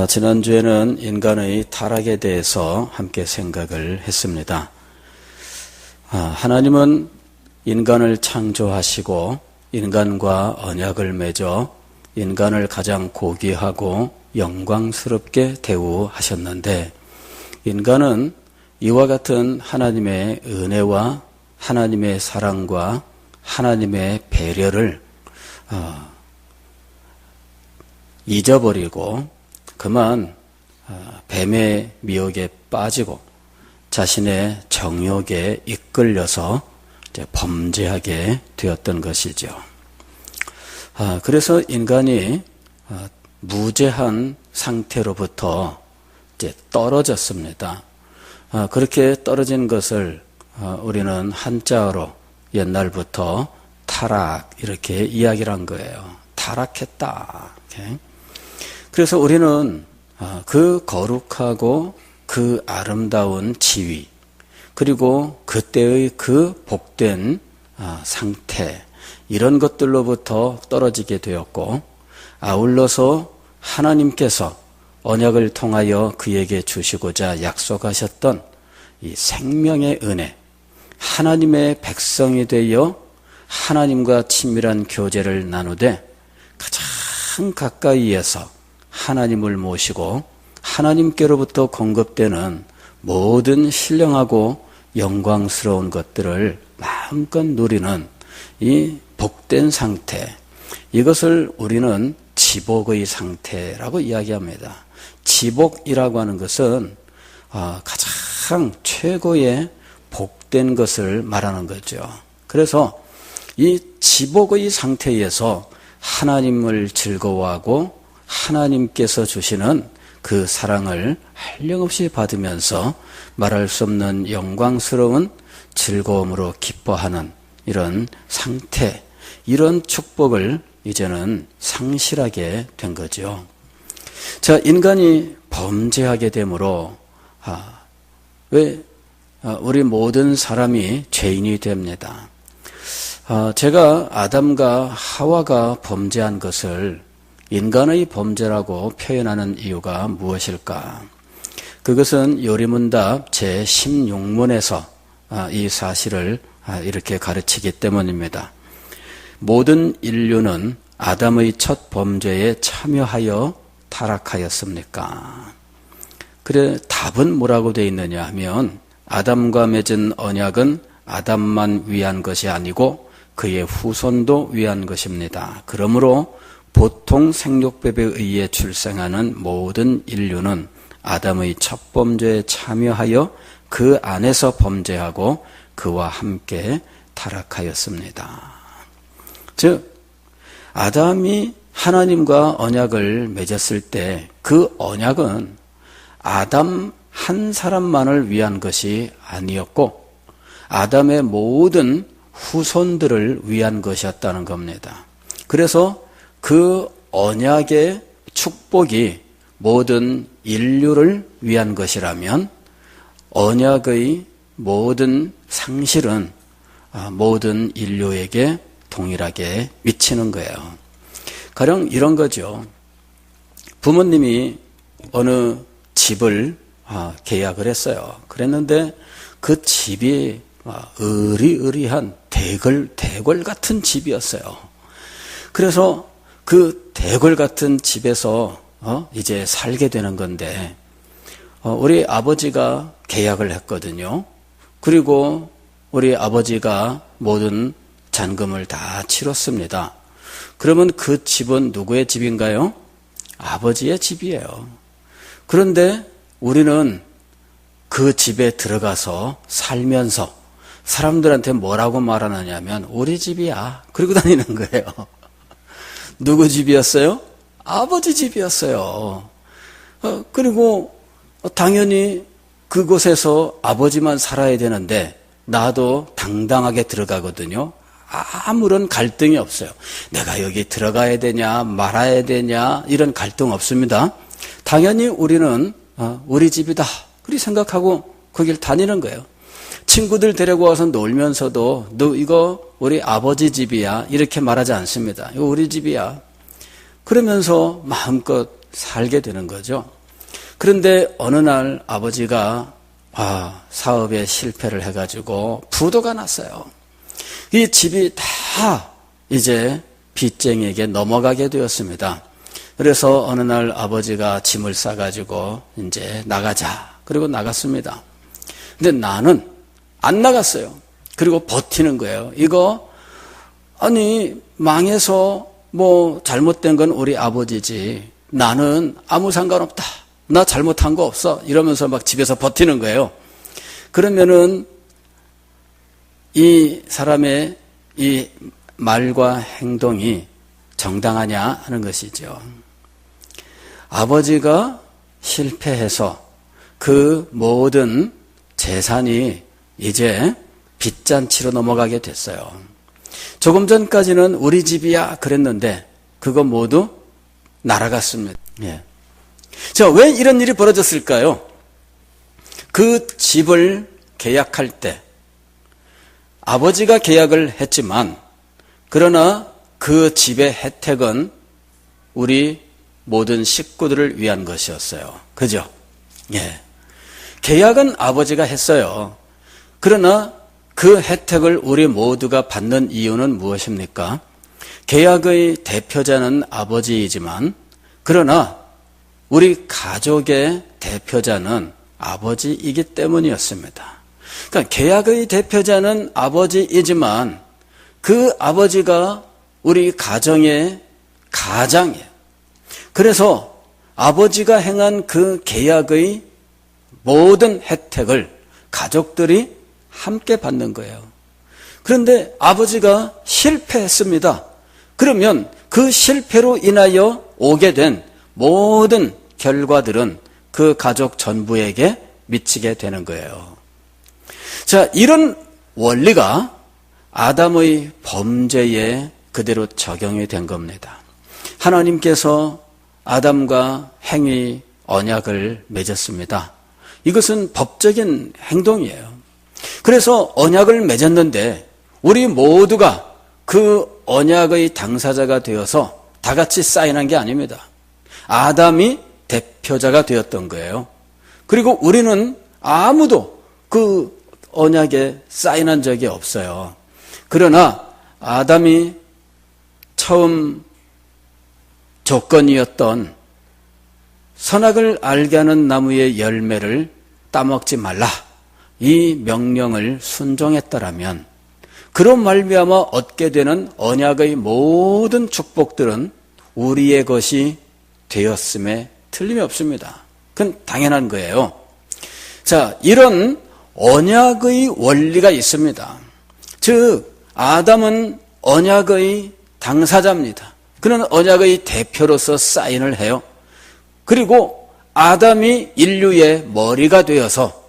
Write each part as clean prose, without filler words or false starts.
지난주에는 인간의 타락에 대해서 함께 생각을 했습니다. 하나님은 인간을 창조하시고 인간과 언약을 맺어 인간을 가장 고귀하고 영광스럽게 대우하셨는데, 인간은 이와 같은 하나님의 은혜와 하나님의 사랑과 하나님의 배려를 잊어버리고 그만 뱀의 미혹에 빠지고 자신의 정욕에 이끌려서 이제 범죄하게 되었던 것이죠. 그래서 인간이 무죄한 상태로부터 이제 떨어졌습니다. 그렇게 떨어진 것을 우리는 한자어로 옛날부터 타락 이렇게 이야기를 한 거예요. 타락했다. 이렇게. 그래서 우리는 그 거룩하고 그 아름다운 지위, 그리고 그때의 그 복된 상태, 이런 것들로부터 떨어지게 되었고, 아울러서 하나님께서 언약을 통하여 그에게 주시고자 약속하셨던 이 생명의 은혜, 하나님의 백성이 되어 하나님과 친밀한 교제를 나누되 가장 가까이에서 하나님을 모시고 하나님께로부터 공급되는 모든 신령하고 영광스러운 것들을 마음껏 누리는 이 복된 상태, 이것을 우리는 지복의 상태라고 이야기합니다. 지복이라고 하는 것은 가장 최고의 복된 것을 말하는 거죠. 그래서 이 지복의 상태에서 하나님을 즐거워하고 하나님께서 주시는 그 사랑을 한량없이 받으면서 말할 수 없는 영광스러운 즐거움으로 기뻐하는 이런 상태, 이런 축복을 이제는 상실하게 된 거죠. 자, 인간이 범죄하게 되므로 왜 우리 모든 사람이 죄인이 됩니다. 제가 아담과 하와가 범죄한 것을 인간의 범죄라고 표현하는 이유가 무엇일까? 그것은 요리문답 제16문에서 이 사실을 이렇게 가르치기 때문입니다. 모든 인류는 아담의 첫 범죄에 참여하여 타락하였습니까? 그래, 답은 뭐라고 되어 있느냐 하면, 아담과 맺은 언약은 아담만 위한 것이 아니고 그의 후손도 위한 것입니다. 그러므로 보통 생육법에 의해 출생하는 모든 인류는 아담의 첫 범죄에 참여하여 그 안에서 범죄하고 그와 함께 타락하였습니다. 즉, 아담이 하나님과 언약을 맺었을 때 그 언약은 아담 한 사람만을 위한 것이 아니었고 아담의 모든 후손들을 위한 것이었다는 겁니다. 그래서 그 언약의 축복이 모든 인류를 위한 것이라면 언약의 모든 상실은 모든 인류에게 동일하게 미치는 거예요. 가령 이런 거죠. 부모님이 어느 집을 계약을 했어요. 그랬는데 그 집이 으리으리한 대궐 같은 집이었어요. 그래서 그 대궐 같은 집에서 이제 살게 되는 건데, 우리 아버지가 계약을 했거든요. 그리고 우리 아버지가 모든 잔금을 다 치렀습니다. 그러면 그 집은 누구의 집인가요? 아버지의 집이에요. 그런데 우리는 그 집에 들어가서 살면서 사람들한테 뭐라고 말하느냐면 우리 집이야, 그러고 다니는 거예요. 누구 집이었어요? 아버지 집이었어요. 그리고 당연히 그곳에서 아버지만 살아야 되는데 나도 당당하게 들어가거든요. 아무런 갈등이 없어요. 내가 여기 들어가야 되냐 말아야 되냐 이런 갈등 없습니다. 당연히 우리는 우리 집이다 그렇게 생각하고 거길 다니는 거예요. 친구들 데리고 와서 놀면서도 너 이거 우리 아버지 집이야 이렇게 말하지 않습니다. 이거 우리 집이야. 그러면서 마음껏 살게 되는 거죠. 그런데 어느 날 아버지가 사업에 실패를 해가지고 부도가 났어요. 이 집이 다 이제 빚쟁이에게 넘어가게 되었습니다. 그래서 어느 날 아버지가 짐을 싸가지고 이제 나가자. 그리고 나갔습니다. 근데 나는 안 나갔어요. 그리고 버티는 거예요. 이거 아니 망해서 뭐 잘못된 건 우리 아버지지. 나는 아무 상관없다. 나 잘못한 거 없어. 이러면서 막 집에서 버티는 거예요. 그러면은 이 사람의 이 말과 행동이 정당하냐 하는 것이죠. 아버지가 실패해서 그 모든 재산이 이제 빚잔치로 넘어가게 됐어요. 조금 전까지는 우리 집이야 그랬는데 그거 모두 날아갔습니다. 예. 자, 왜 이런 일이 벌어졌을까요? 그 집을 계약할 때 아버지가 계약을 했지만 그러나 그 집의 혜택은 우리 모든 식구들을 위한 것이었어요. 그죠? 예. 계약은 아버지가 했어요. 그러나 그 혜택을 우리 모두가 받는 이유는 무엇입니까? 계약의 대표자는 아버지이지만 그러나 우리 가족의 대표자는 아버지이기 때문이었습니다. 그러니까 계약의 대표자는 아버지이지만 그 아버지가 우리 가정의 가장이에요. 그래서 아버지가 행한 그 계약의 모든 혜택을 가족들이 함께 받는 거예요. 그런데 아버지가 실패했습니다. 그러면 그 실패로 인하여 오게 된 모든 결과들은 그 가족 전부에게 미치게 되는 거예요. 자, 이런 원리가 아담의 범죄에 그대로 적용이 된 겁니다. 하나님께서 아담과 행위 언약을 맺었습니다. 이것은 법적인 행동이에요. 그래서 언약을 맺었는데 우리 모두가 그 언약의 당사자가 되어서 다 같이 사인한 게 아닙니다. 아담이 대표자가 되었던 거예요. 그리고 우리는 아무도 그 언약에 사인한 적이 없어요. 그러나 아담이 처음 조건이었던 선악을 알게 하는 나무의 열매를 따먹지 말라. 이 명령을 순종했더라면 그로 말미암아 얻게 되는 언약의 모든 축복들은 우리의 것이 되었음에 틀림이 없습니다. 그건 당연한 거예요. 자, 이런 언약의 원리가 있습니다. 즉 아담은 언약의 당사자입니다. 그는 언약의 대표로서 사인을 해요. 그리고 아담이 인류의 머리가 되어서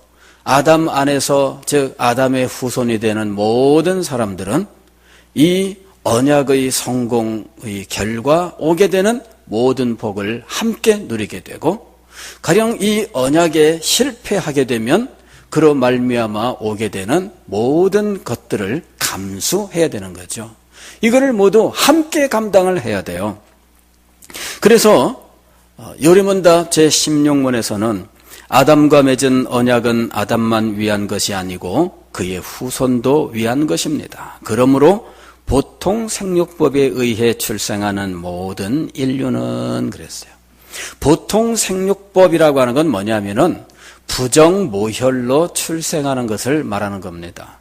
아담 안에서 즉 아담의 후손이 되는 모든 사람들은 이 언약의 성공의 결과 오게 되는 모든 복을 함께 누리게 되고 가령 이 언약에 실패하게 되면 그로 말미암아 오게 되는 모든 것들을 감수해야 되는 거죠. 이거를 모두 함께 감당을 해야 돼요. 그래서 요리문답 제16문에서는 아담과 맺은 언약은 아담만 위한 것이 아니고 그의 후손도 위한 것입니다. 그러므로 보통 생육법에 의해 출생하는 모든 인류는 그랬어요. 보통 생육법이라고 하는 건 뭐냐면은 부정모혈로 출생하는 것을 말하는 겁니다.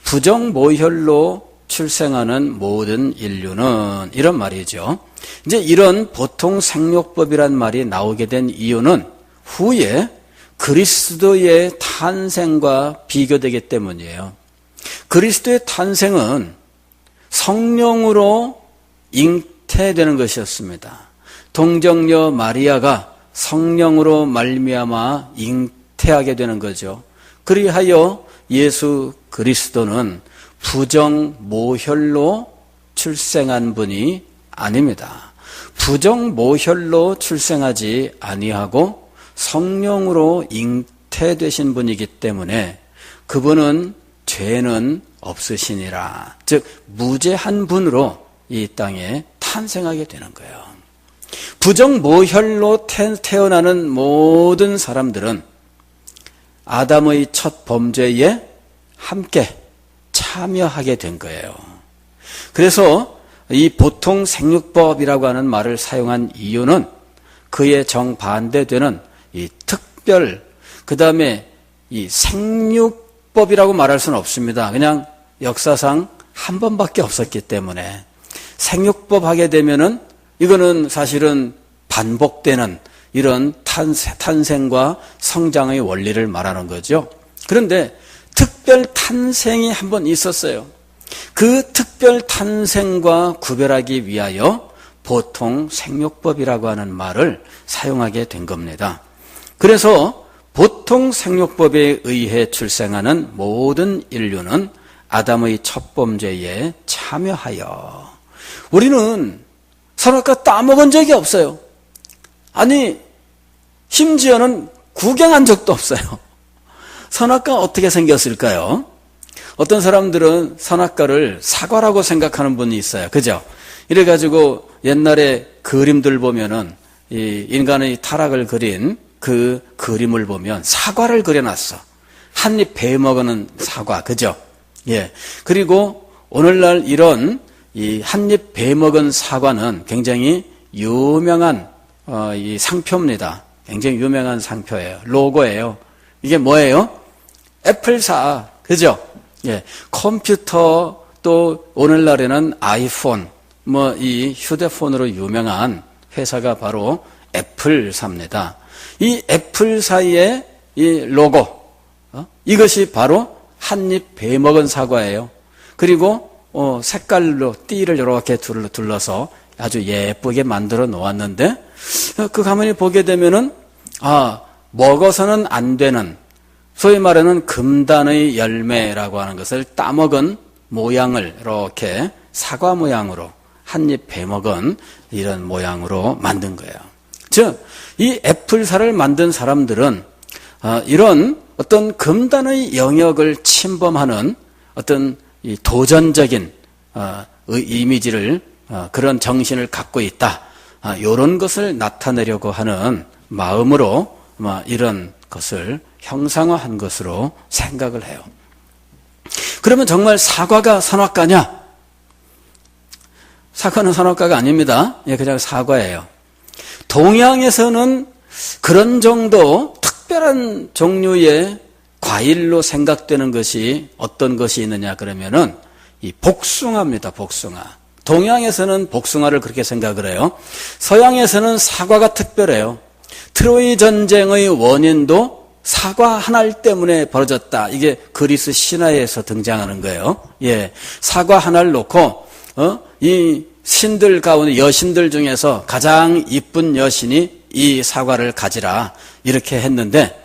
부정모혈로 출생하는 모든 인류는 이런 말이죠. 이제 이런 보통 생육법이란 말이 나오게 된 이유는 후에 그리스도의 탄생과 비교되기 때문이에요. 그리스도의 탄생은 성령으로 잉태되는 것이었습니다. 동정녀 마리아가 성령으로 말미암아 잉태하게 되는 거죠. 그리하여 예수 그리스도는 부정모혈로 출생한 분이 아닙니다. 부정모혈로 출생하지 아니하고 성령으로 잉태되신 분이기 때문에 그분은 죄는 없으시니라. 즉 무죄한 분으로 이 땅에 탄생하게 되는 거예요. 부정모혈로 태어나는 모든 사람들은 아담의 첫 범죄에 함께 참여하게 된 거예요. 그래서 이 보통 생육법이라고 하는 말을 사용한 이유는 그에 정반대되는 이 특별, 그 다음에 이 생육법이라고 말할 수는 없습니다. 그냥 역사상 한 번밖에 없었기 때문에 생육법 하게 되면은 이거는 사실은 반복되는 이런 탄생과 성장의 원리를 말하는 거죠. 그런데 특별 탄생이 한 번 있었어요. 그 특별 탄생과 구별하기 위하여 보통 생육법이라고 하는 말을 사용하게 된 겁니다. 그래서 보통 생육법에 의해 출생하는 모든 인류는 아담의 첫 범죄에 참여하여, 우리는 선악과 따먹은 적이 없어요. 아니, 심지어는 구경한 적도 없어요. 선악과 어떻게 생겼을까요? 어떤 사람들은 선악과를 사과라고 생각하는 분이 있어요. 그죠? 이래가지고 옛날에 그림들 보면은 이 인간의 타락을 그린 그 그림을 보면 사과를 그려놨어. 한 입 베어먹는 사과. 그죠? 예. 그리고 오늘날 이런 이 한 입 베어먹은 사과는 굉장히 유명한 이 상표입니다. 굉장히 유명한 상표예요. 로고예요. 이게 뭐예요? 애플사. 그죠? 예. 컴퓨터, 또 오늘날에는 아이폰, 뭐 이 휴대폰으로 유명한 회사가 바로 애플사입니다. 이 애플사의 이 로고, 이것이 바로 한 입 베어먹은 사과예요. 그리고 색깔로 띠를 이렇게 둘러서 아주 예쁘게 만들어 놓았는데, 그 가만히 보게 되면은 먹어서는 안 되는, 소위 말하는 금단의 열매라고 하는 것을 따먹은 모양을 이렇게 사과 모양으로 한 입 베먹은 이런 모양으로 만든 거예요. 즉, 이 애플사를 만든 사람들은 이런 어떤 금단의 영역을 침범하는 어떤 이 도전적인 이미지를, 그런 정신을 갖고 있다. 이런 것을 나타내려고 하는 마음으로 이런 것을 형상화한 것으로 생각을 해요. 그러면 정말 사과가 선악과냐? 사과는 선악과가 아닙니다. 그냥 사과예요. 동양에서는 그런 정도 특별한 종류의 과일로 생각되는 것이 어떤 것이 있느냐 그러면은 이 복숭아입니다. 복숭아. 동양에서는 복숭아를 그렇게 생각을 해요. 서양에서는 사과가 특별해요. 트로이 전쟁의 원인도 사과 한 알 때문에 벌어졌다. 이게 그리스 신화에서 등장하는 거예요. 예. 사과 한 알 놓고, 이 신들 가운데 여신들 중에서 가장 이쁜 여신이 이 사과를 가지라. 이렇게 했는데,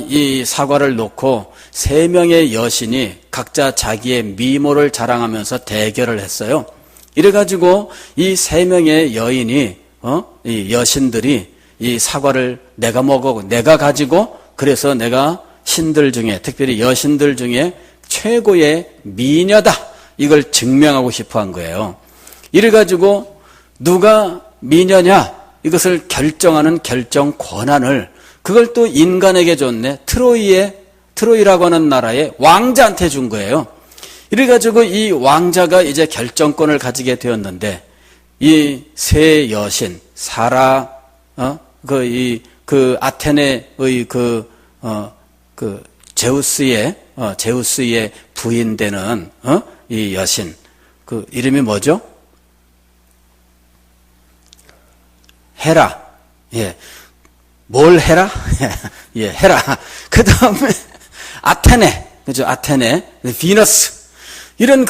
이 사과를 놓고 세 명의 여신이 각자 자기의 미모를 자랑하면서 대결을 했어요. 이래가지고 이 세 명의 여인이, 이 여신들이 이 사과를 내가 먹고 내가 가지고, 그래서 내가 신들 중에, 특별히 여신들 중에 최고의 미녀다. 이걸 증명하고 싶어 한 거예요. 이래가지고 누가 미녀냐? 이것을 결정하는 결정 권한을, 그걸 또 인간에게 줬네. 트로이라고 하는 나라의 왕자한테 준 거예요. 이래가지고 이 왕자가 이제 결정권을 가지게 되었는데, 이 세 여신, 사라, 아테네의 제우스의 부인 되는, 이 여신, 그 이름이 뭐죠? 헤라. 예. 뭘 헤라? 예, 헤라. 그 다음에 아테네. 그죠? 아테네. 비너스. 이런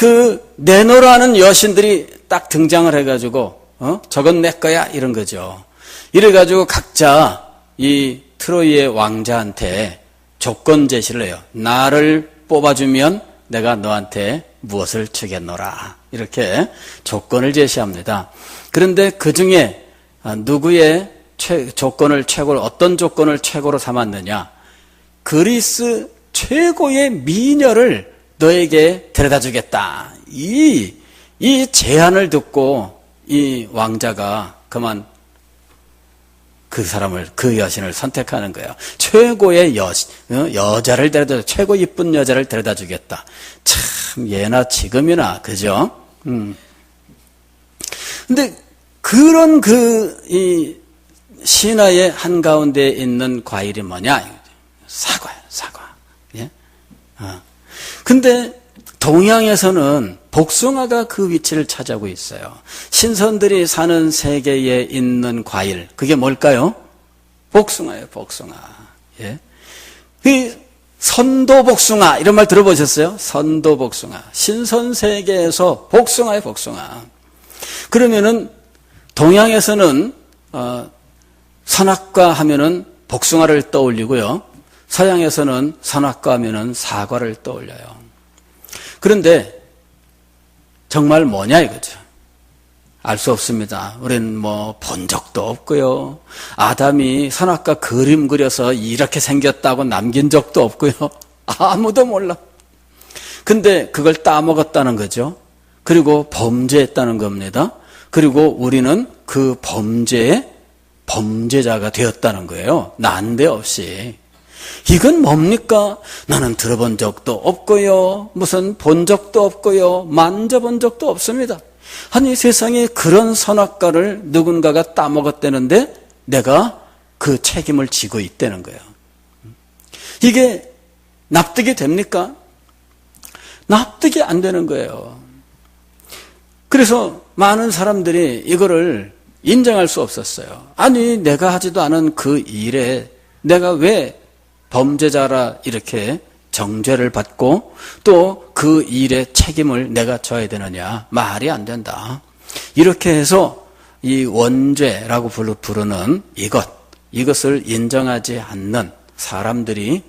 내노라는 여신들이 딱 등장을 해가지고, 저건 내 거야. 이런 거죠. 이래가지고 각자 이 트로이의 왕자한테 조건 제시를 해요. 나를 뽑아주면 내가 너한테 무엇을 주겠노라. 이렇게 조건을 제시합니다. 그런데 그 중에 누구의 어떤 조건을 최고로 삼았느냐? 그리스 최고의 미녀를 너에게 데려다 주겠다. 이 제안을 듣고 이 왕자가 그만 그 사람을, 그 여신을 선택하는 거예요. 최고의 여자를 데려다, 최고 이쁜 여자를 데려다 주겠다. 참, 예나 지금이나, 그죠? 근데, 그런 이 신화의 한가운데 있는 과일이 뭐냐? 사과예요, 사과. 예? 근데, 동양에서는 복숭아가 그 위치를 차지하고 있어요. 신선들이 사는 세계에 있는 과일, 그게 뭘까요? 복숭아예요, 복숭아. 예. 그 선도 복숭아 이런 말 들어보셨어요? 선도 복숭아. 신선 세계에서 복숭아예요, 복숭아. 그러면은 동양에서는 선악과 하면은 복숭아를 떠올리고요. 서양에서는 선악과 하면은 사과를 떠올려요. 그런데 정말 뭐냐 이거죠. 알 수 없습니다. 우리는 본 적도 없고요. 아담이 선악과 그림 그려서 이렇게 생겼다고 남긴 적도 없고요. 아무도 몰라. 근데 그걸 따먹었다는 거죠. 그리고 범죄했다는 겁니다. 그리고 우리는 그 범죄의 범죄자가 되었다는 거예요. 난데없이. 이건 뭡니까? 나는 들어본 적도 없고요. 무슨 본 적도 없고요. 만져본 적도 없습니다. 아니 세상에 그런 선악과를 누군가가 따먹었다는데 내가 그 책임을 지고 있다는 거예요. 이게 납득이 됩니까? 납득이 안 되는 거예요. 그래서 많은 사람들이 이거를 인정할 수 없었어요. 아니 내가 하지도 않은 그 일에 내가 왜 범죄자라 이렇게 정죄를 받고 또 그 일의 책임을 내가 져야 되느냐. 말이 안 된다. 이렇게 해서 이 원죄라고 부르는 이것을 인정하지 않는 사람들이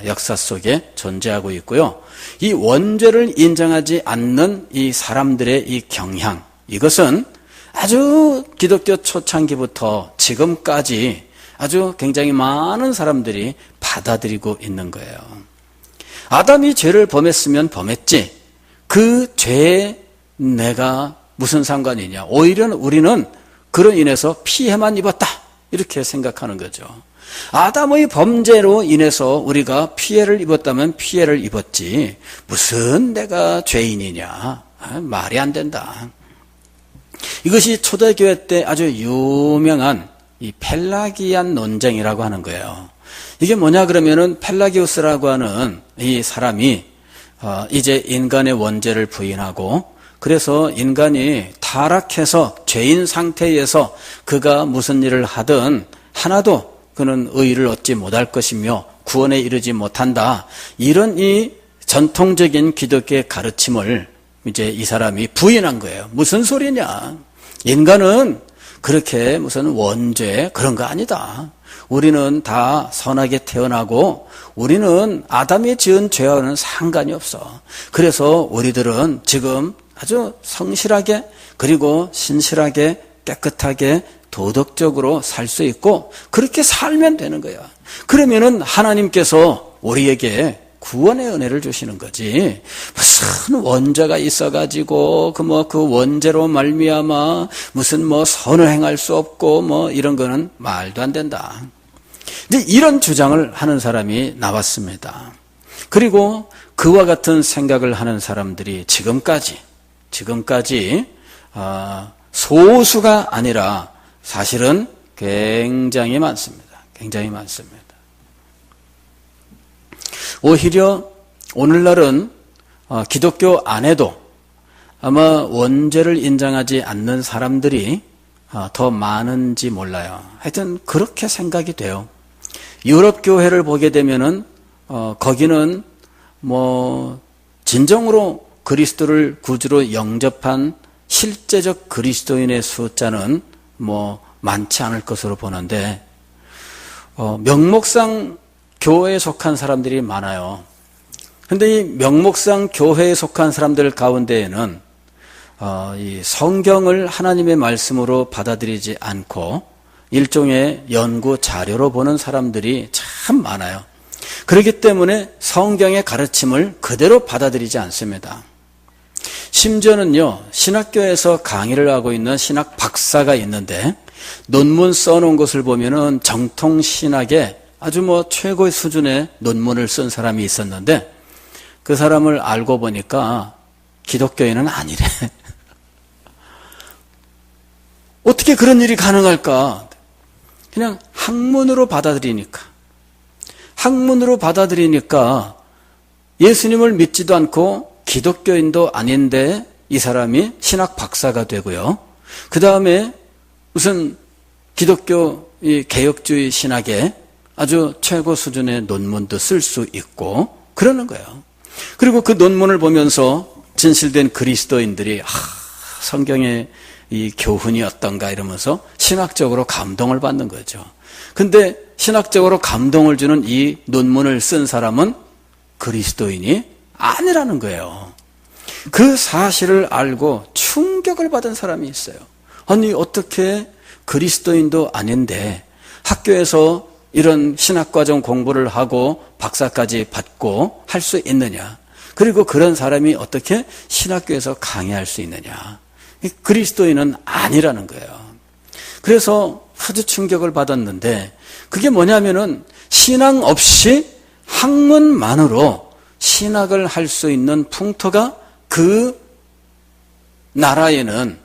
역사 속에 존재하고 있고요. 이 원죄를 인정하지 않는 이 사람들의 이 경향, 이것은 아주 기독교 초창기부터 지금까지 아주 굉장히 많은 사람들이 받아들이고 있는 거예요. 아담이 죄를 범했으면 범했지. 그 죄에 내가 무슨 상관이냐. 오히려 우리는 그로 인해서 피해만 입었다. 이렇게 생각하는 거죠. 아담의 범죄로 인해서 우리가 피해를 입었다면 피해를 입었지. 무슨 내가 죄인이냐. 말이 안 된다. 이것이 초대교회 때 아주 유명한 이 펠라기안 논쟁이라고 하는 거예요. 이게 뭐냐 그러면은 펠라기우스라고 하는 이 사람이 이제 인간의 원죄를 부인하고 그래서 인간이 타락해서 죄인 상태에서 그가 무슨 일을 하든 하나도 그는 의의를 얻지 못할 것이며 구원에 이르지 못한다. 이런 이 전통적인 기독교의 가르침을 이제 이 사람이 부인한 거예요. 무슨 소리냐? 인간은 그렇게 무슨 원죄 그런 거 아니다. 우리는 다 선하게 태어나고 우리는 아담이 지은 죄와는 상관이 없어. 그래서 우리들은 지금 아주 성실하게 그리고 신실하게 깨끗하게 도덕적으로 살 수 있고 그렇게 살면 되는 거야. 그러면은 하나님께서 우리에게 구원의 은혜를 주시는 거지. 무슨 원죄가 있어가지고 그 원죄로 말미암아 무슨 선을 행할 수 없고 이런 거는 말도 안 된다. 이제 이런 주장을 하는 사람이 나왔습니다. 그리고 그와 같은 생각을 하는 사람들이 지금까지 소수가 아니라 사실은 굉장히 많습니다. 굉장히 많습니다. 오히려 오늘날은 기독교 안에도 아마 원죄를 인정하지 않는 사람들이 더 많은지 몰라요. 하여튼 그렇게 생각이 돼요. 유럽 교회를 보게 되면은 거기는 진정으로 그리스도를 구주로 영접한 실제적 그리스도인의 숫자는 많지 않을 것으로 보는데 명목상 교회에 속한 사람들이 많아요. 그런데 이 명목상 교회에 속한 사람들 가운데에는 이 성경을 하나님의 말씀으로 받아들이지 않고 일종의 연구 자료로 보는 사람들이 참 많아요. 그렇기 때문에 성경의 가르침을 그대로 받아들이지 않습니다. 심지어는요, 신학교에서 강의를 하고 있는 신학 박사가 있는데 논문 써놓은 것을 보면은 정통신학에 아주 최고의 수준의 논문을 쓴 사람이 있었는데 그 사람을 알고 보니까 기독교인은 아니래. 어떻게 그런 일이 가능할까? 그냥 학문으로 받아들이니까 예수님을 믿지도 않고 기독교인도 아닌데 이 사람이 신학 박사가 되고요. 그 다음에 무슨 기독교 이 개혁주의 신학에 아주 최고 수준의 논문도 쓸 수 있고 그러는 거예요. 그리고 그 논문을 보면서 진실된 그리스도인들이 성경의 이 교훈이 어떤가 이러면서 신학적으로 감동을 받는 거죠. 근데 신학적으로 감동을 주는 이 논문을 쓴 사람은 그리스도인이 아니라는 거예요. 그 사실을 알고 충격을 받은 사람이 있어요. 아니 어떻게 그리스도인도 아닌데 학교에서 이런 신학과정 공부를 하고 박사까지 받고 할 수 있느냐. 그리고 그런 사람이 어떻게 신학교에서 강의할 수 있느냐. 그리스도인은 아니라는 거예요. 그래서 아주 충격을 받았는데 그게 뭐냐면은 신앙 없이 학문만으로 신학을 할 수 있는 풍토가 그 나라에는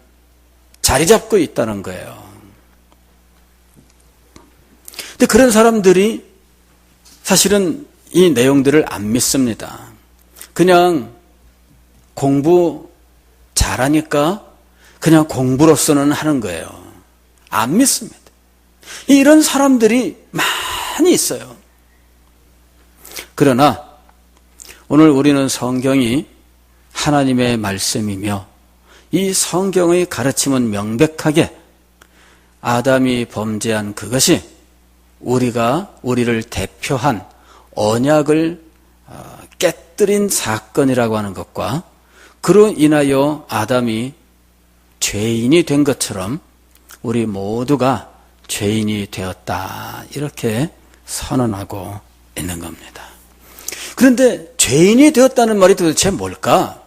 자리 잡고 있다는 거예요. 근데 그런 사람들이 사실은 이 내용들을 안 믿습니다. 그냥 공부 잘하니까 그냥 공부로서는 하는 거예요. 안 믿습니다. 이런 사람들이 많이 있어요. 그러나 오늘 우리는 성경이 하나님의 말씀이며 이 성경의 가르침은 명백하게 아담이 범죄한 그것이 우리를 대표한 언약을 깨뜨린 사건이라고 하는 것과 그로 인하여 아담이 죄인이 된 것처럼 우리 모두가 죄인이 되었다 이렇게 선언하고 있는 겁니다. 그런데 죄인이 되었다는 말이 도대체 뭘까?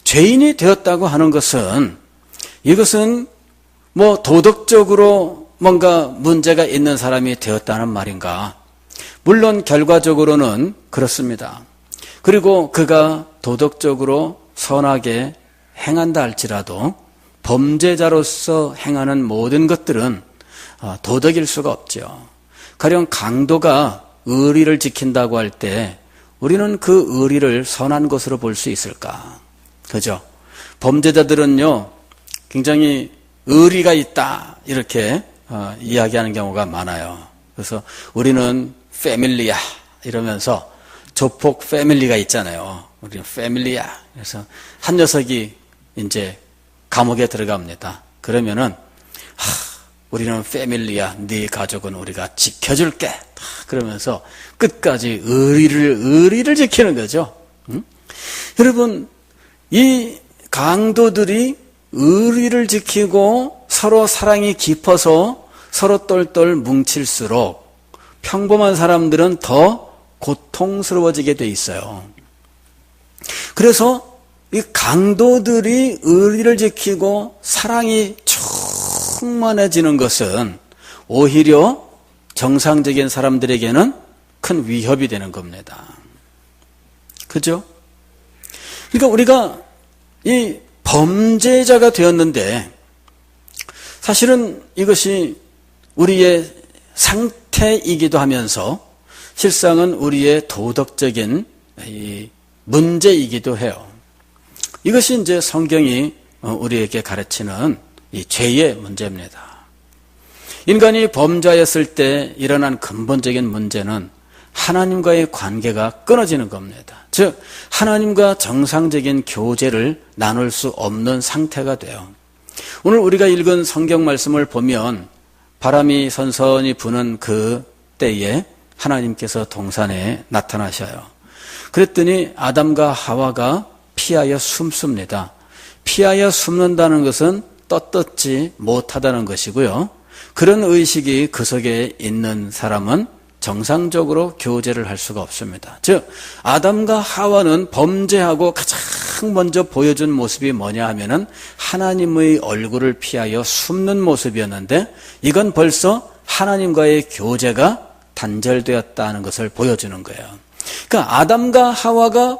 죄인이 되었다고 하는 것은 이것은 도덕적으로 뭔가 문제가 있는 사람이 되었다는 말인가? 물론 결과적으로는 그렇습니다. 그리고 그가 도덕적으로 선하게 행한다 할지라도 범죄자로서 행하는 모든 것들은 도덕일 수가 없죠. 가령 강도가 의리를 지킨다고 할 때 우리는 그 의리를 선한 것으로 볼 수 있을까? 그죠? 범죄자들은요, 굉장히 의리가 있다, 이렇게 이야기하는 경우가 많아요. 그래서 우리는 패밀리야, 이러면서 조폭 패밀리가 있잖아요. 우리는 패밀리야. 그래서 한 녀석이 이제 감옥에 들어갑니다. 그러면은, 우리는 패밀리야. 네 가족은 우리가 지켜줄게. 그러면서 끝까지 의리를 지키는 거죠. 응? 여러분, 이 강도들이 의리를 지키고 서로 사랑이 깊어서 서로 똘똘 뭉칠수록 평범한 사람들은 더 고통스러워지게 돼 있어요. 그래서 이 강도들이 의리를 지키고 사랑이 충만해지는 것은 오히려 정상적인 사람들에게는 큰 위협이 되는 겁니다. 그죠? 그러니까 우리가 이 범죄자가 되었는데 사실은 이것이 우리의 상태이기도 하면서 실상은 우리의 도덕적인 문제이기도 해요. 이것이 이제 성경이 우리에게 가르치는 이 죄의 문제입니다. 인간이 범죄였을 때 일어난 근본적인 문제는 하나님과의 관계가 끊어지는 겁니다. 즉 하나님과 정상적인 교제를 나눌 수 없는 상태가 돼요. 오늘 우리가 읽은 성경 말씀을 보면 바람이 선선히 부는 그 때에 하나님께서 동산에 나타나셔요. 그랬더니 아담과 하와가 피하여 숨습니다. 피하여 숨는다는 것은 떳떳지 못하다는 것이고요. 그런 의식이 그 속에 있는 사람은 정상적으로 교제를 할 수가 없습니다. 즉 아담과 하와는 범죄하고 가장 가장 먼저 보여준 모습이 뭐냐 하면은 하나님의 얼굴을 피하여 숨는 모습이었는데 이건 벌써 하나님과의 교제가 단절되었다는 것을 보여주는 거예요. 그러니까 아담과 하와가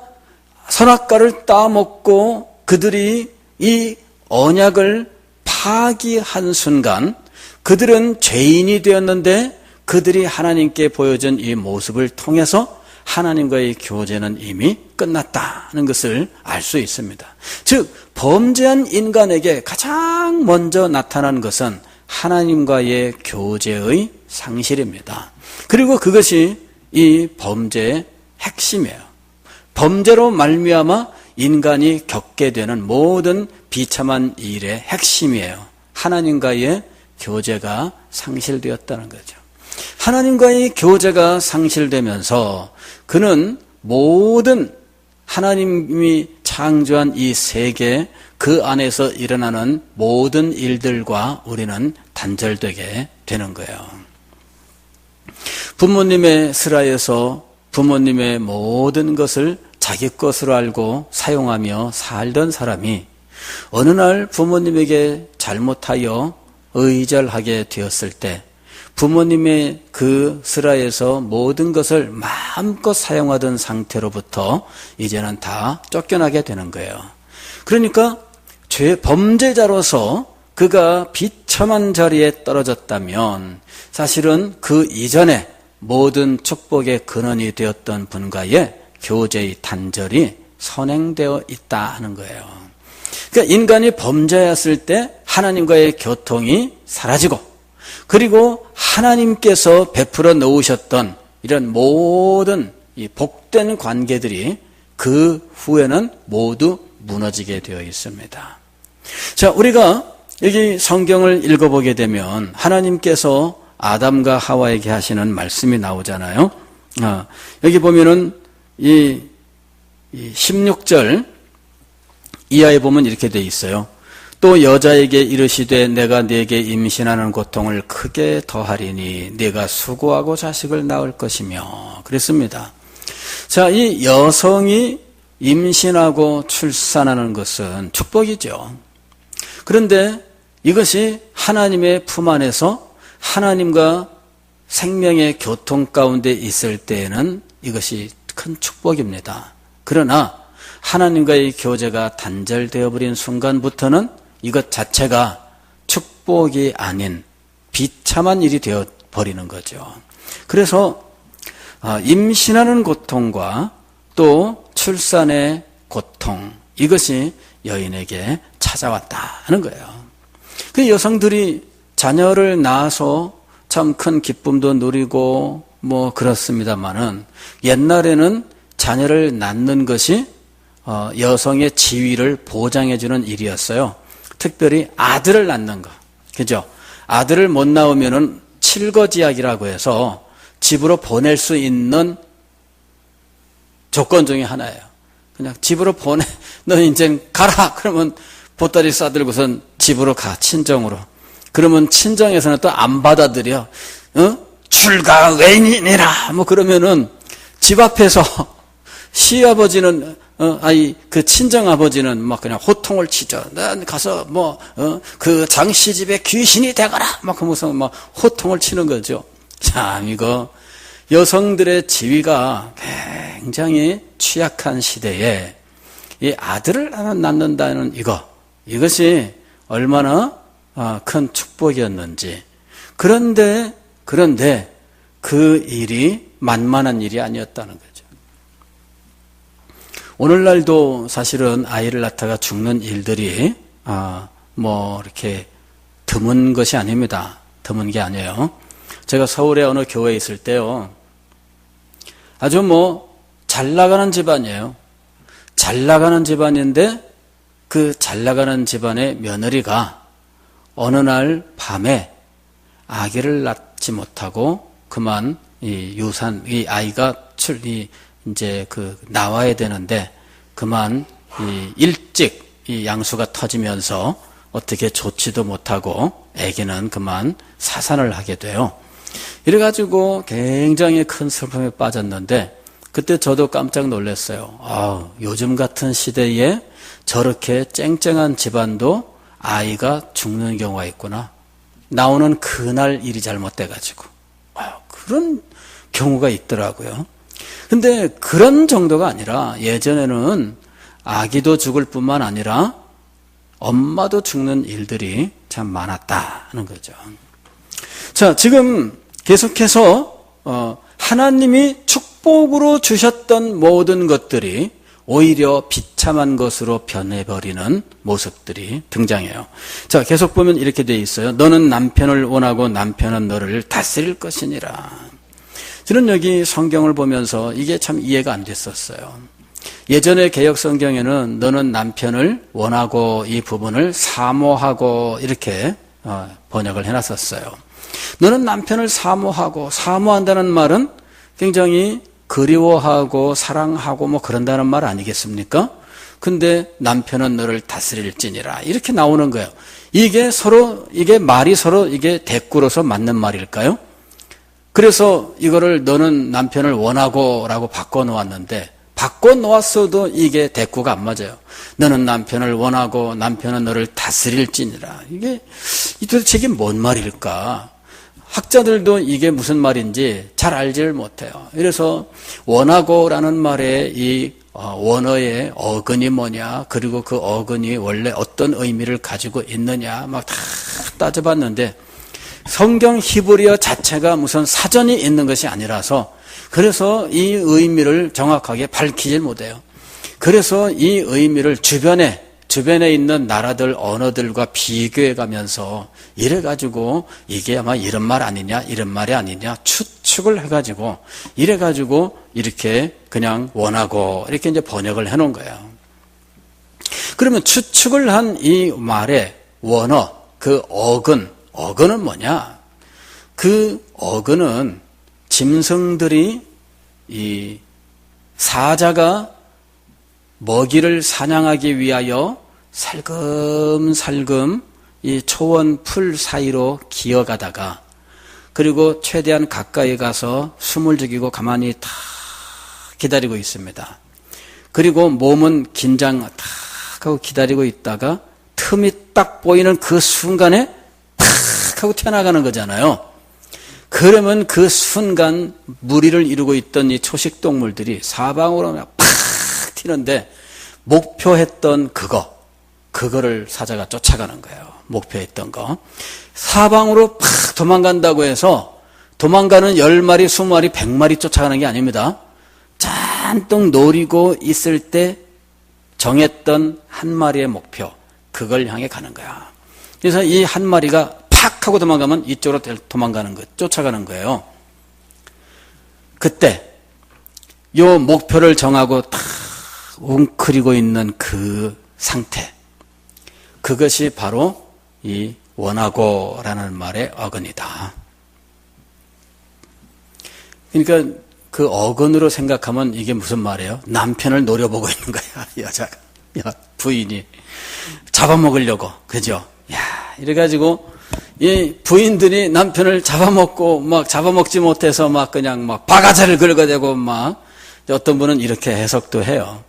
선악과를 따먹고 그들이 이 언약을 파기한 순간 그들은 죄인이 되었는데 그들이 하나님께 보여준 이 모습을 통해서 하나님과의 교제는 이미 끝났다는 것을 알 수 있습니다. 즉 범죄한 인간에게 가장 먼저 나타난 것은 하나님과의 교제의 상실입니다. 그리고 그것이 이 범죄의 핵심이에요. 범죄로 말미암아 인간이 겪게 되는 모든 비참한 일의 핵심이에요. 하나님과의 교제가 상실되었다는 거죠. 하나님과의 교제가 상실되면서 그는 모든 하나님이 창조한 이 세계 그 안에서 일어나는 모든 일들과 우리는 단절되게 되는 거예요. 부모님의 슬하에서 부모님의 모든 것을 자기 것으로 알고 사용하며 살던 사람이 어느 날 부모님에게 잘못하여 의절하게 되었을 때 부모님의 그 슬하에서 모든 것을 마음껏 사용하던 상태로부터 이제는 다 쫓겨나게 되는 거예요. 그러니까 범죄자로서 그가 비참한 자리에 떨어졌다면 사실은 그 이전에 모든 축복의 근원이 되었던 분과의 교제의 단절이 선행되어 있다 하는 거예요. 그러니까 인간이 범죄했을 때 하나님과의 교통이 사라지고 그리고 하나님께서 베풀어 놓으셨던 이런 모든 이 복된 관계들이 그 후에는 모두 무너지게 되어 있습니다. 자, 우리가 여기 성경을 읽어보게 되면 하나님께서 아담과 하와에게 하시는 말씀이 나오잖아요. 여기 보면은 이 16절 이하에 보면 이렇게 돼 있어요. 또 여자에게 이르시되 내가 네게 임신하는 고통을 크게 더하리니 네가 수고하고 자식을 낳을 것이며 그랬습니다. 자, 이 여성이 임신하고 출산하는 것은 축복이죠. 그런데 이것이 하나님의 품 안에서 하나님과 생명의 교통 가운데 있을 때에는 이것이 큰 축복입니다. 그러나 하나님과의 교제가 단절되어 버린 순간부터는 이것 자체가 축복이 아닌 비참한 일이 되어 버리는 거죠. 그래서 임신하는 고통과 또 출산의 고통 이것이 여인에게 찾아왔다는 거예요. 그 여성들이 자녀를 낳아서 참 큰 기쁨도 누리고 뭐 그렇습니다만은 옛날에는 자녀를 낳는 것이 여성의 지위를 보장해주는 일이었어요. 특별히 아들을 낳는 거, 그죠? 아들을 못 낳으면은 칠거지약이라고 해서 집으로 보낼 수 있는 조건 중에 하나예요. 그냥 집으로 너 이제 가라. 그러면 보따리 싸들고선 집으로 가, 친정으로. 그러면 친정에서는 또 안 받아들여. 출가 외인이라. 뭐 그러면은 집 앞에서 시아버지는 그 친정 아버지는 막 그냥 호통을 치죠. 난 가서 그 장씨 집에 귀신이 되거라. 막 그러면서 막 호통을 치는 거죠. 참 이거 여성들의 지위가 굉장히 취약한 시대에 이 아들을 낳는다는 이것이 얼마나 큰 축복이었는지. 그런데 그 일이 만만한 일이 아니었다는 거죠. 오늘날도 사실은 아이를 낳다가 죽는 일들이 이렇게 드문 것이 아닙니다. 드문 게 아니에요. 제가 서울의 어느 교회에 있을 때요. 아주 잘 나가는 집안이에요. 잘 나가는 집안인데 그 잘 나가는 집안의 며느리가 어느 날 밤에 아기를 낳지 못하고 그만 이 아이가 나와야 되는데 그만 일찍 이 양수가 터지면서 어떻게 좋지도 못하고 아기는 그만 사산을 하게 돼요. 이래가지고 굉장히 큰 슬픔에 빠졌는데 그때 저도 깜짝 놀랐어요. 요즘 같은 시대에 저렇게 쨍쨍한 집안도 아이가 죽는 경우가 있구나. 나오는 그날 일이 잘못돼가지고. 그런 경우가 있더라고요. 근데 그런 정도가 아니라 예전에는 아기도 죽을 뿐만 아니라 엄마도 죽는 일들이 참 많았다는 거죠. 자, 지금 계속해서 하나님이 축복으로 주셨던 모든 것들이 오히려 비참한 것으로 변해버리는 모습들이 등장해요. 자, 계속 보면 이렇게 돼 있어요. 너는 남편을 원하고 남편은 너를 다스릴 것이니라. 저는 여기 성경을 보면서 이게 참 이해가 안 됐었어요. 예전에 개역 성경에는 너는 남편을 원하고 이 부분을 사모하고 이렇게 번역을 해놨었어요. 너는 남편을 사모하고, 사모한다는 말은 굉장히 그리워하고 사랑하고 뭐 그런다는 말 아니겠습니까? 근데 남편은 너를 다스릴지니라 이렇게 나오는 거예요. 이게 말이 서로 이게 대꾸로서 맞는 말일까요? 그래서 이거를 너는 남편을 원하고 라고 바꿔놓았는데, 바꿔놓았어도 이게 대꾸가 안 맞아요. 너는 남편을 원하고 남편은 너를 다스릴지니라. 이게 도대체 이게 뭔 말일까? 학자들도 이게 무슨 말인지 잘 알지를 못해요. 그래서 원하고라는 말의 이 원어의 어근이 뭐냐, 그리고 그 어근이 원래 어떤 의미를 가지고 있느냐 막 다 따져봤는데 성경 히브리어 자체가 무슨 사전이 있는 것이 아니라서 그래서 이 의미를 정확하게 밝히질 못해요. 그래서 이 의미를 주변에 있는 나라들 언어들과 비교해 가면서 이래가지고 이게 아마 이런 말 아니냐 이런 말이 아니냐 추측을 해가지고 이래가지고 이렇게 그냥 원하고 이렇게 이제 번역을 해놓은 거예요. 그러면 추측을 한 이 말의 원어 그 어근은 뭐냐? 그 어근은 짐승들이 이 사자가 먹이를 사냥하기 위하여 살금살금 이 초원 풀 사이로 기어가다가 그리고 최대한 가까이 가서 숨을 죽이고 가만히 탁 기다리고 있습니다. 그리고 몸은 긴장 탁 하고 기다리고 있다가 틈이 딱 보이는 그 순간에 탁 하고 튀어나가는 거잖아요. 그러면 그 순간 무리를 이루고 있던 이 초식동물들이 사방으로 팍 튀는데 목표했던 그거를 사자가 쫓아가는 거예요. 목표했던 거. 사방으로 팍 도망간다고 해서 도망가는 10마리, 20마리, 100마리 쫓아가는 게 아닙니다. 잔뜩 노리고 있을 때 정했던 한 마리의 목표, 그걸 향해 가는 거야. 그래서 이 한 마리가 팍 하고 도망가면 이쪽으로 도망가는 거, 쫓아가는 거예요. 그때 요 목표를 정하고 탁 웅크리고 있는 그 상태, 그것이 바로 이 원하고라는 말의 어근이다. 그러니까 그 어근으로 생각하면 이게 무슨 말이에요? 남편을 노려보고 있는 거야, 여자가. 부인이 잡아먹으려고, 그죠? 이래가지고 이 부인들이 남편을 잡아먹고 막 잡아먹지 못해서 막 그냥 막 바가지를 긁어대고 막 어떤 분은 이렇게 해석도 해요.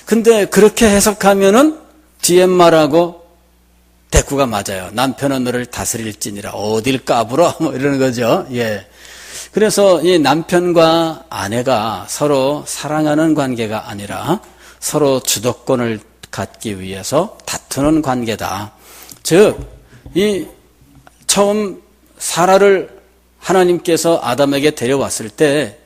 근데 그렇게 해석하면은 뒤에 말하고 대꾸가 맞아요. 남편은 너를 다스릴지니라 어딜 까불어 뭐 이러는 거죠. 예. 그래서 이 남편과 아내가 서로 사랑하는 관계가 아니라 서로 주도권을 갖기 위해서 다투는 관계다. 즉, 이 처음 사라를 하나님께서 아담에게 데려왔을 때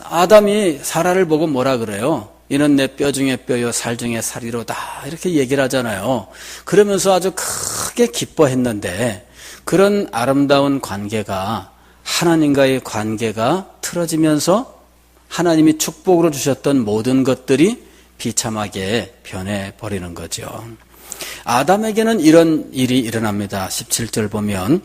아담이 사라를 보고 뭐라 그래요? 이는 내 뼈 중에 뼈요 살 중에 살이로다 이렇게 얘기를 하잖아요. 그러면서 아주 크게 기뻐했는데 그런 아름다운 관계가 하나님과의 관계가 틀어지면서 하나님이 축복으로 주셨던 모든 것들이 비참하게 변해버리는 거죠. 아담에게는 이런 일이 일어납니다. 17절 보면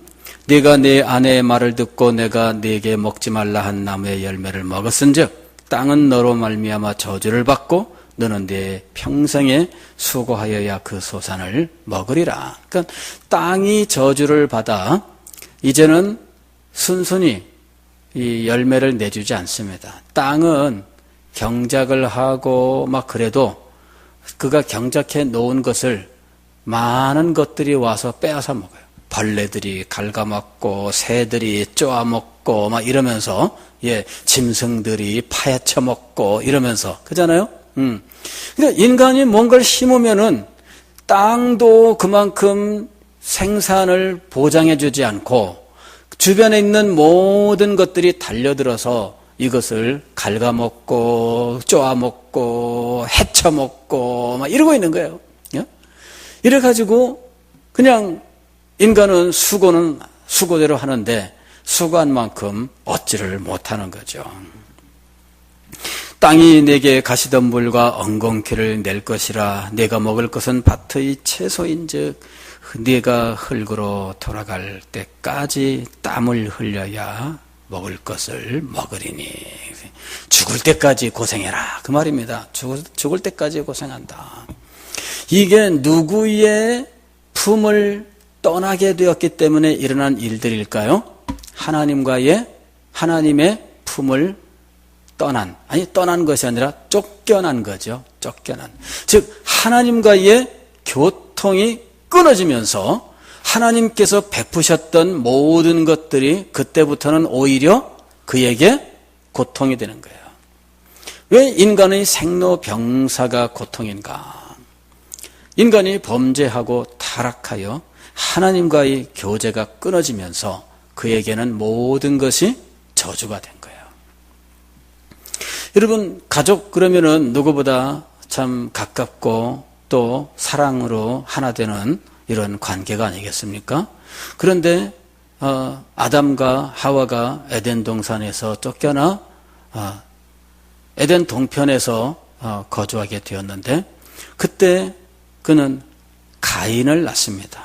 네가 네 아내의 말을 듣고 내가 네게 먹지 말라 한 나무의 열매를 먹었은즉 땅은 너로 말미암아 저주를 받고 너는 네 평생에 수고하여야 그 소산을 먹으리라. 그러니까 땅이 저주를 받아 이제는 순순히 이 열매를 내주지 않습니다. 땅은 경작을 하고 막 그래도 그가 경작해 놓은 것을 많은 것들이 와서 빼앗아 먹어요. 벌레들이 갉아먹고 새들이 쪼아먹고 막 이러면서 짐승들이 파헤쳐 먹고 이러면서 그잖아요. 그러니까 인간이 뭔가를 심으면은 땅도 그만큼 생산을 보장해주지 않고 주변에 있는 모든 것들이 달려들어서 이것을 갉아먹고 쪼아먹고 헤쳐먹고 막 이러고 있는 거예요. 이래가지고 그냥 인간은 수고는 수고대로 하는데 수고한 만큼 얻지를 못하는 거죠. 땅이 내게 가시덤불과 엉겅퀴를 낼 것이라 내가 먹을 것은 밭의 채소인즉 네가 흙으로 돌아갈 때까지 땀을 흘려야 먹을 것을 먹으리니. 죽을 때까지 고생해라 그 말입니다. 죽을 때까지 고생한다. 이게 누구의 품을 떠나게 되었기 때문에 일어난 일들일까요? 하나님의 품을 떠난 것이 아니라 쫓겨난 거죠. 쫓겨난. 즉 하나님과의 교통이 끊어지면서 하나님께서 베푸셨던 모든 것들이 그때부터는 오히려 그에게 고통이 되는 거예요. 왜 인간의 생로병사가 고통인가? 인간이 범죄하고 타락하여 하나님과의 교제가 끊어지면서 그에게는 모든 것이 저주가 된 거예요. 여러분, 가족 그러면은 누구보다 참 가깝고 또 사랑으로 하나 되는 이런 관계가 아니겠습니까? 그런데 아담과 하와가 에덴 동산에서 쫓겨나 에덴 동편에서 거주하게 되었는데 그때 그는 가인을 낳습니다.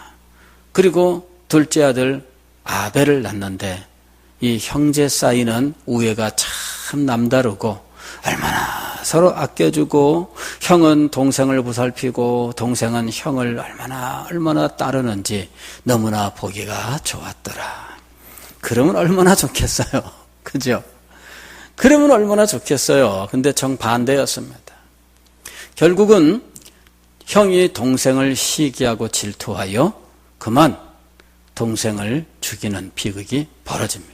그리고 둘째 아들 아벨을 낳는데 이 형제 사이는 우애가 참 남다르고 얼마나 서로 아껴주고 형은 동생을 보살피고 동생은 형을 얼마나 따르는지 너무나 보기가 좋았더라. 그러면 얼마나 좋겠어요. 그죠? 그러면 얼마나 좋겠어요. 근데 정반대였습니다. 결국은 형이 동생을 시기하고 질투하여 그만 동생을 죽이는 비극이 벌어집니다.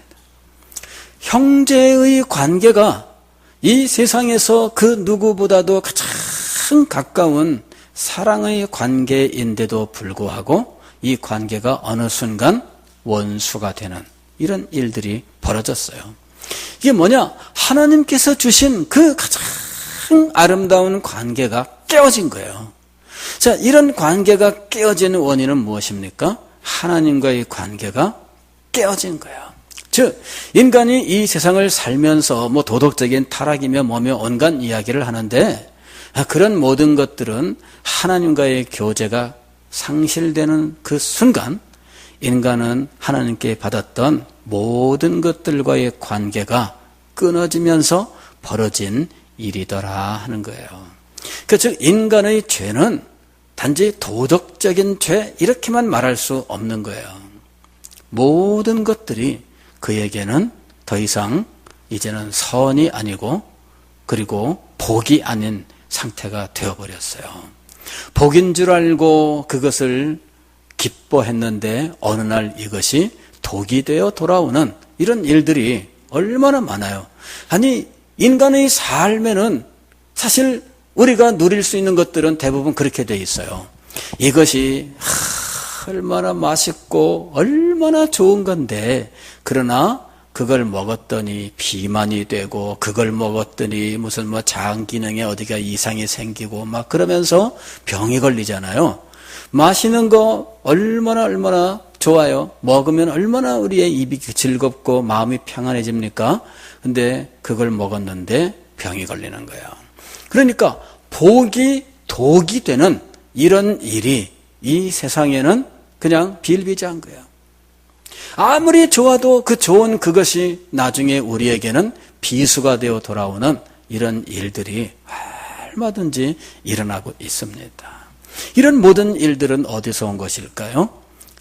형제의 관계가 이 세상에서 그 누구보다도 가장 가까운 사랑의 관계인데도 불구하고 이 관계가 어느 순간 원수가 되는 이런 일들이 벌어졌어요. 이게 뭐냐? 하나님께서 주신 그 가장 아름다운 관계가 깨어진 거예요. 자, 이런 관계가 깨어지는 원인은 무엇입니까? 하나님과의 관계가 깨어진 거예요. 즉, 인간이 이 세상을 살면서 도덕적인 타락이며 뭐며 온갖 이야기를 하는데 그런 모든 것들은 하나님과의 교제가 상실되는 그 순간 인간은 하나님께 받았던 모든 것들과의 관계가 끊어지면서 벌어진 일이더라 하는 거예요. 즉 인간의 죄는 단지 도덕적인 죄 이렇게만 말할 수 없는 거예요. 모든 것들이 그에게는 더 이상 이제는 선이 아니고 그리고 복이 아닌 상태가 되어버렸어요. 복인 줄 알고 그것을 기뻐했는데 어느 날 이것이 독이 되어 돌아오는 이런 일들이 얼마나 많아요. 아니 인간의 삶에는 사실 우리가 누릴 수 있는 것들은 대부분 그렇게 돼 있어요. 이것이 얼마나 맛있고 얼마나 좋은 건데 그러나 그걸 먹었더니 비만이 되고 그걸 먹었더니 무슨 장 기능에 어디가 이상이 생기고 막 그러면서 병이 걸리잖아요. 마시는 거 얼마나 좋아요. 먹으면 얼마나 우리의 입이 즐겁고 마음이 평안해집니까? 근데 그걸 먹었는데 병이 걸리는 거예요. 그러니까 복이 독이 되는 이런 일이 이 세상에는 그냥 비일비재한 거예요. 아무리 좋아도 그 좋은 그것이 나중에 우리에게는 비수가 되어 돌아오는 이런 일들이 얼마든지 일어나고 있습니다. 이런 모든 일들은 어디서 온 것일까요?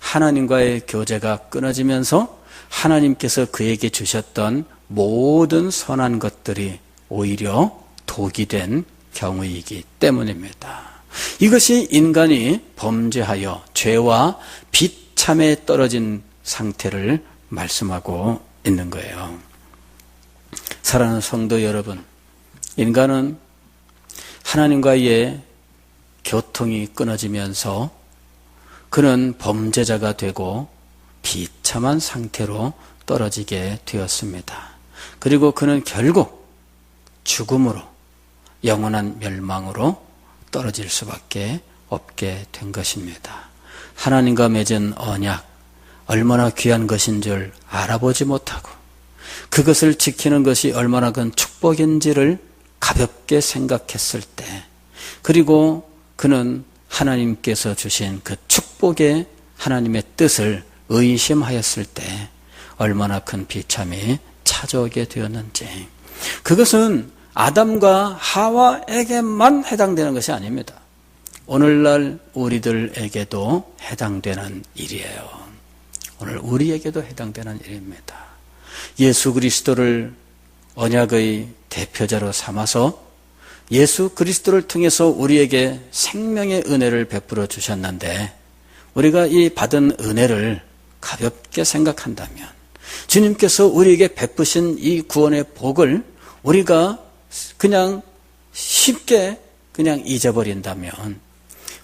하나님과의 교제가 끊어지면서 하나님께서 그에게 주셨던 모든 선한 것들이 오히려 독이 된 경우이기 때문입니다. 이것이 인간이 범죄하여 죄와 비참에 떨어진 상태를 말씀하고 있는 거예요. 사랑하는 성도 여러분, 인간은 하나님과의 교통이 끊어지면서 그는 범죄자가 되고 비참한 상태로 떨어지게 되었습니다. 그리고 그는 결국 죽음으로, 영원한 멸망으로 떨어질 수밖에 없게 된 것입니다. 하나님과 맺은 언약, 얼마나 귀한 것인 줄 알아보지 못하고 그것을 지키는 것이 얼마나 큰 축복인지를 가볍게 생각했을 때, 그리고 그는 하나님께서 주신 그 축복의 하나님의 뜻을 의심하였을 때 얼마나 큰 비참이 찾아오게 되었는지, 그것은 아담과 하와에게만 해당되는 것이 아닙니다. 오늘날 우리들에게도 해당되는 일이에요. 오늘 우리에게도 해당되는 일입니다. 예수 그리스도를 언약의 대표자로 삼아서 예수 그리스도를 통해서 우리에게 생명의 은혜를 베풀어 주셨는데, 우리가 이 받은 은혜를 가볍게 생각한다면, 주님께서 우리에게 베푸신 이 구원의 복을 우리가 그냥 쉽게 그냥 잊어버린다면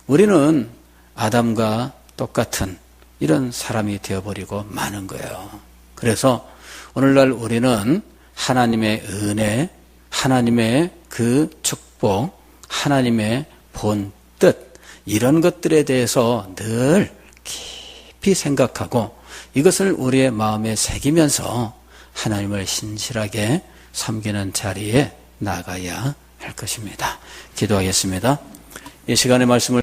우리는 아담과 똑같은 이런 사람이 되어버리고 마는 거예요. 그래서 오늘날 우리는 하나님의 은혜, 하나님의 그 축복, 하나님의 본 뜻, 이런 것들에 대해서 늘 깊이 생각하고 이것을 우리의 마음에 새기면서 하나님을 신실하게 섬기는 자리에 나가야 할 것입니다. 기도하겠습니다. 이 시간의 말씀을